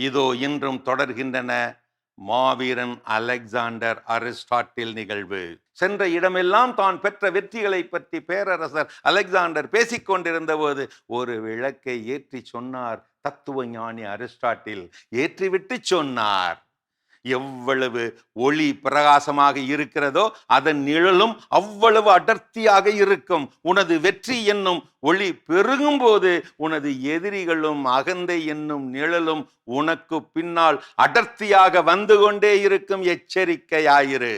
இதோ இன்றும் தொடர்கின்றன மாவீரன் அலெக்சாண்டர் அரிஸ்டாட்டில் நிகழ்வு. சென்ற இடமெல்லாம் தான் பெற்ற வெற்றிகளை பற்றி பேரரசர் அலெக்சாண்டர் பேசிக்கொண்டிருந்த போது ஒரு விளக்கை ஏற்றி சொன்னார் தத்துவ ஞானி அரிஸ்டாட்டில். ஏற்றிவிட்டு சொன்னார், எவ்வளவு ஒளி பிரகாசமாக இருக்கிறதோ அதன் நிழலும் அவ்வளவு அடர்த்தியாக இருக்கும். உனது வெற்றி என்னும் ஒளி பெருகும் போது உனது எதிரிகளும் அகந்தை என்னும் நிழலும் உனக்கு பின்னால் அடர்த்தியாக வந்து கொண்டே இருக்கும். எச்சரிக்கையாயிரு.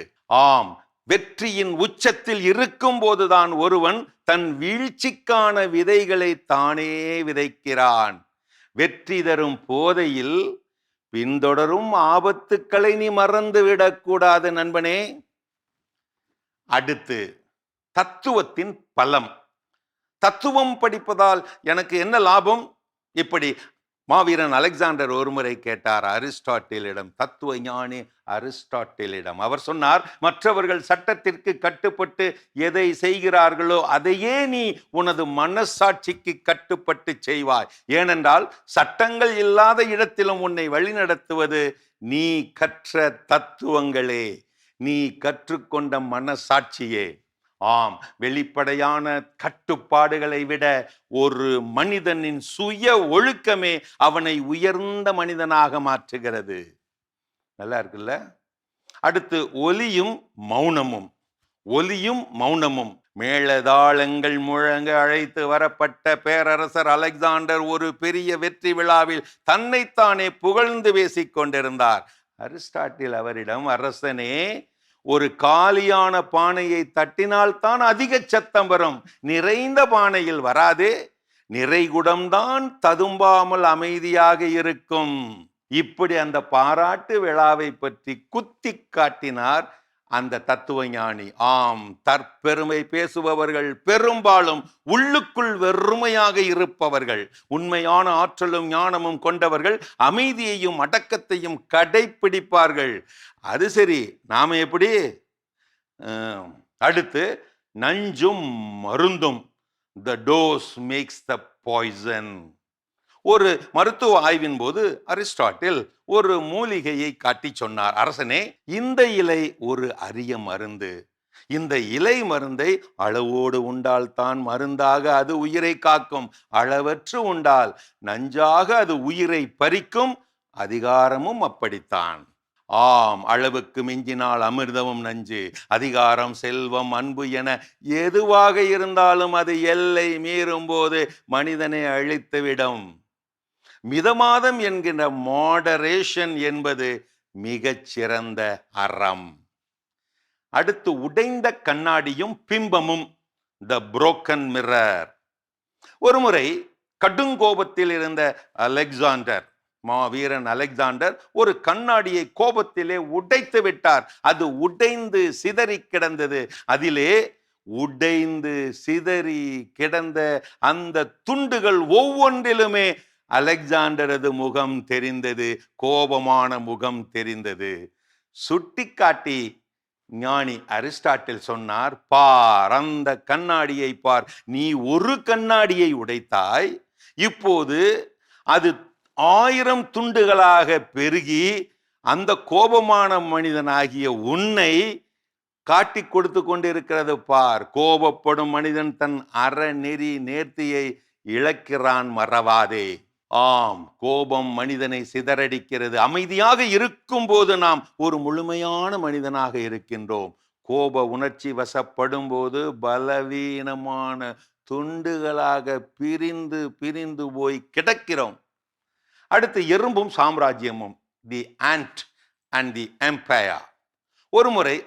ஆம், வெற்றியின் உச்சத்தில் இருக்கும் போதுதான் ஒருவன் தன் வீழ்ச்சிக்கான விதைகளை தானே விதைக்கிறான். வெற்றி தரும் போதையில் பின்தொடரும் ஆபத்துக்களை நீ மறந்து விடக்கூடாது நண்பனே. அடுத்து, தத்துவத்தின் பலம். தத்துவம் படிப்பதால் எனக்கு என்ன லாபம்? இப்படி மாவீரன் அலெக்சாண்டர் ஒருமுறை கேட்டார் அரிஸ்டாட்டிலிடம், தத்துவ ஞானி அரிஸ்டாட்டிலிடம். அவர் சொன்னார், மற்றவர்கள் சட்டத்திற்கு கட்டுப்பட்டு எதை செய்கிறார்களோ அதையே நீ உனது மனசாட்சிக்கு கட்டுப்பட்டு செய்வாய். ஏனென்றால் சட்டங்கள் இல்லாத இடத்திலும் உன்னை வழிநடத்துவது நீ கற்ற தத்துவங்களே, நீ கற்றுக்கொண்ட மனசாட்சியே. ஆம், வெளிப்படையான கட்டுப்பாடுகளை விட ஒரு மனிதனின் சுய ஒழுக்கமே அவனை உயர்ந்த மனிதனாக மாற்றுகிறது. நல்லா இருக்குல்ல? அடுத்து, ஒலியும் மௌனமும். ஒலியும் மௌனமும். மேளதாளங்கள் முழங்க அழைத்து வரப்பட்ட பேரரசர் அலெக்சாண்டர் ஒரு பெரிய வெற்றி விழாவில் தன்னைத்தானே புகழ்ந்து பேசிக் கொண்டிருந்தார். அரிஸ்டாட்டில் அவரிடம், அரசனே, ஒரு காலியான பானையை தட்டினால்தான் அதிக சத்தம் வரும், நிறைந்த பானையில் வராதே. நிறைகுடம்தான் ததும்பாமல் அமைதியாக இருக்கும். இப்படி அந்த பாராட்டு விழாவை பற்றி குத்தி காட்டினார் அந்த தத்துவ ஞானி. ஆம், தற்பெருமை பேசுபவர்கள் பெரும்பாலும் உள்ளுக்குள் வெறுமையாக இருப்பவர்கள். உண்மையான ஆற்றலும் ஞானமும் கொண்டவர்கள் அமைதியையும் அடக்கத்தையும் கடைப்பிடிப்பார்கள். அது சரி, நாம எப்படி? அடுத்து, நஞ்சும் மருந்தும். The dose makes the poison. ஒரு மருத்துவ ஆய்வின் போது அரிஸ்டாட்டில் ஒரு மூலிகையை காட்டி சொன்னார். அரசனே, இந்த இலை ஒரு அரிய மருந்து. இந்த இலை மருந்தை அளவோடு உண்டால் தான் மருந்தாக அது உயிரை காக்கும். அளவற்று உண்டால் நஞ்சாக அது உயிரை பறிக்கும். அதிகாரமும் அப்படித்தான். ஆம், அளவுக்கு மிஞ்சினால் அமிர்தமும் நஞ்சு. அதிகாரம், செல்வம், அன்பு என எதுவாக இருந்தாலும் அது எல்லை மீறும் போது மனிதனை அழித்துவிடும். மிதமாதம் என்கின்ற மாடரேஷன் என்பது மிகச் சிறந்த அறம். அடுத்து, உடைந்த கண்ணாடியும் பிம்பமும். த புரோக்கன் மிரர். ஒருமுறை கடுங்கோபத்தில் இருந்த அலெக்சாண்டர், மாவீரன் அலெக்சாண்டர், ஒரு கண்ணாடியை கோபத்திலே உடைத்து விட்டார். அது உடைந்து சிதறி கிடந்தது. அதிலே உடைந்து சிதறி கிடந்த அந்த துண்டுகள் ஒவ்வொன்றிலுமே அலெக்சாண்டரது முகம் தெரிந்தது, கோபமான முகம் தெரிந்தது. சுட்டிக்காட்டி ஞானி அரிஸ்டாட்டில் சொன்னார், பார், அந்த கண்ணாடியை பார். நீ ஒரு கண்ணாடியை உடைத்தாய், இப்போது அது 1000 துண்டுகளாக பெருகி அந்த கோபமான மனிதனாகிய உன்னை காட்டி கொடுத்து கொண்டிருக்கிறது பார். கோபப்படும் மனிதன் தன் அறநெறி நேர்த்தியை இழக்கிறான், மறவாதே. ஆம், கோபம் மனிதனை சிதறடிக்கிறது. அமைதியாக இருக்கும் போது நாம் ஒரு முழுமையான மனிதனாக இருக்கின்றோம். கோப உணர்ச்சி வசப்படும் போது பலவீனமான துண்டுகளாக பிரிந்து பிரிந்து போய் கிடக்கிறோம். அடுத்து, எறும்பும் சாம்ராஜ்யமும். தி ஆண்ட் அண்ட் தி எம்பையர். ஒருமுறை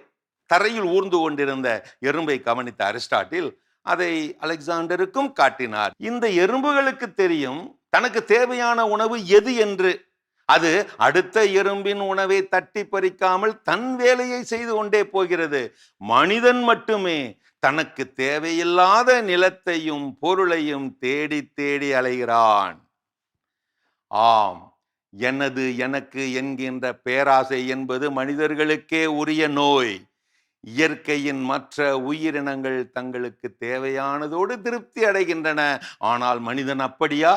தரையில் ஊர்ந்து கொண்டிருந்த எறும்பை கவனித்த அரிஸ்டாட்டில் அதை அலெக்சாண்டருக்கும் காட்டினார். இந்த எறும்புகளுக்கு தெரியும் தனக்கு தேவையான உணவு எது என்று. அது அடுத்த எறும்பின் உணவை தட்டி பறிக்காமல் தன் வேலையை செய்து கொண்டே போகிறது. மனிதன் மட்டுமே தனக்கு தேவையில்லாத நிலத்தையும் பொருளையும் தேடி தேடி அலைகிறான். ஆம், எனது எனக்கு என்கின்ற பேராசை என்பது மனிதர்களுக்கே உரிய நோய். இயற்கையின் மற்ற உயிரினங்கள் தங்களுக்கு தேவையானதோடு திருப்தி அடைகின்றன. ஆனால் மனிதன் அப்படியா?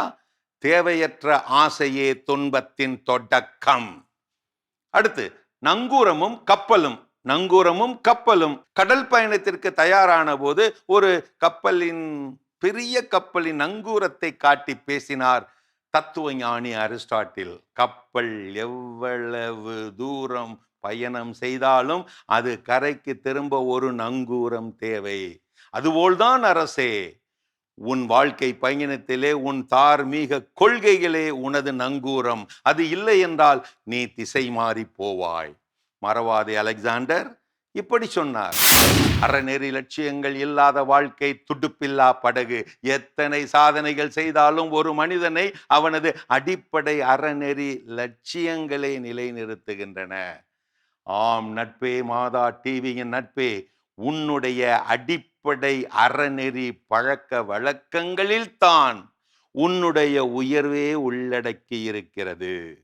தேவையற்ற ஆசையே துன்பத்தின் தொடக்கம். அடுத்து நங்கூரமும் கப்பலும். நங்கூரமும் கப்பலும். கடல் பயணத்திற்கு தயாரான போது ஒரு பெரிய கப்பலின் நங்கூரத்தை காட்டி பேசினார் தத்துவ ஞானி அரிஸ்டாட்டில். கப்பல் எவ்வளவு தூரம் பயணம் செய்தாலும் அது கரைக்கு திரும்ப ஒரு நங்கூரம் தேவை. அதுபோல்தான் அரசே, உன் வாழ்க்கை பயணத்திலே உன் தார்மீக கொள்கைகளே உனது நங்கூரம். அது இல்லை என்றால் நீ திசை மாறி போவாய். மறவாதே அலெக்சாண்டர் இப்படி சொன்னார். அறநெறி லட்சியங்கள் இல்லாத வாழ்க்கை துடுப்பில்லா படகு. எத்தனை சாதனைகள் செய்தாலும் ஒரு மனிதனை அவனது அடிப்படை அறநெறி லட்சியங்களே நிலைநிறுத்துகின்றன. ஆம் நட்பே, மாதா டிவியின் நட்பே, உன்னுடைய அடிப்படை அறநெறி பழக்க வழக்கங்களில் தான் உன்னுடைய உயர்வே உள்ளடக்கி இருக்கிறது.